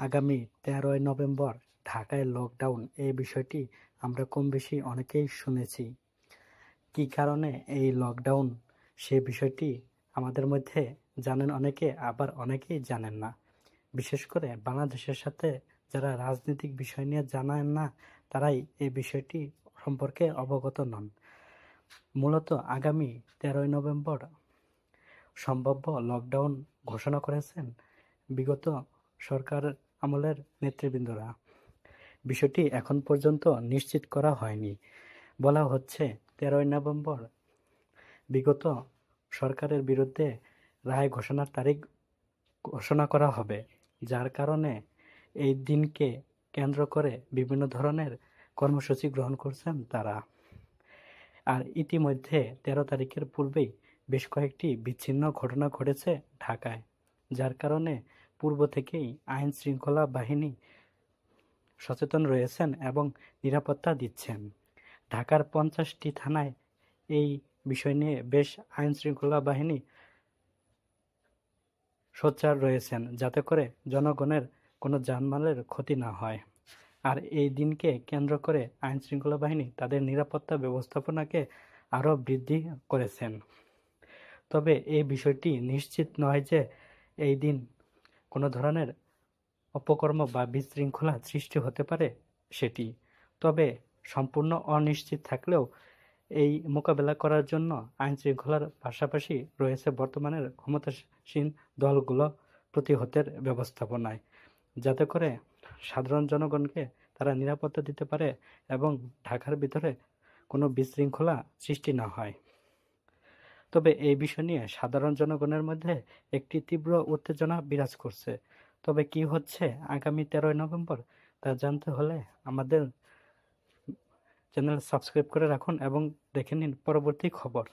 আগামী ১৩ই নভেম্বর ঢাকায় লকডাউন এই বিষয়টি আমরা কমবেশি অনেকেই শুনেছি। কী কারণে এই লকডাউন সে বিষয়টি আমাদের মধ্যে জানেন অনেকে, আবার অনেকেই জানেন না। বিশেষ করে বাংলাদেশের সাথে যারা রাজনৈতিক বিষয় নিয়ে জানেন না, তারাই এই বিষয়টি সম্পর্কে অবগত নন। মূলত আগামী ১৩ই নভেম্বর সম্ভাব্য লকডাউন ঘোষণা করেছেন বিগত সরকার আমলের নেতৃবৃন্দরা। বিষয়টি এখন পর্যন্ত নিশ্চিত করা হয়নি। বলা হচ্ছে ১৩ই নভেম্বর বিগত সরকারের বিরুদ্ধে রায় ঘোষণার তারিখ ঘোষণা করা হবে, যার কারণে এই দিনকে কেন্দ্র করে বিভিন্ন ধরনের কর্মসূচি গ্রহণ করছেন তারা। আর ইতিমধ্যে ১৩ তারিখের পূর্বেই বেশ কয়েকটি বিচ্ছিন্ন ঘটনা ঘটেছে ঢাকায়, যার কারণে পূর্ব থেকেই আইন শৃঙ্খলা বাহিনী সচেতন রয়েছেন এবং নিরাপত্তা দিচ্ছেন। ঢাকার ৫০টি থানায় এই বিষয় নিয়ে বেশ আইন শৃঙ্খলা বাহিনী সোচ্চার রয়েছেন, যাতে করে জনগণের কোনো জানমালের ক্ষতি না হয়। আর এই দিনকে কেন্দ্র করে আইন শৃঙ্খলা বাহিনী তাদের নিরাপত্তা ব্যবস্থাপনাকে আরও বৃদ্ধি করেছেন। তবে এই বিষয়টি নিশ্চিত নয় যে এই দিন কোনো ধরনের অপকর্ম বা বিশৃঙ্খলা সৃষ্টি হতে পারে সেটি। তবে সম্পূর্ণ অনিশ্চিত থাকলেও এই মোকাবেলা করার জন্য আইন শৃঙ্খলার পাশাপাশি রয়েছে বর্তমানের ক্ষমতাসীন দলগুলো প্রতিহতের ব্যবস্থাপনায়, যাতে করে সাধারণ জনগণকে তারা নিরাপত্তা দিতে পারে এবং ঢাকার ভিতরে কোনো বিশৃঙ্খলা সৃষ্টি না হয়। তবে এই বিষয় নিয়ে সাধারণ জনগণের মধ্যে একটি তীব্র উত্তেজনা বিরাজ করছে। তবে কি হচ্ছে আগামী ১৩ই নভেম্বর তা জানতে হলে আমাদের চ্যানেল সাবস্ক্রাইব করে রাখুন এবং দেখে নিন পরবর্তী খবর।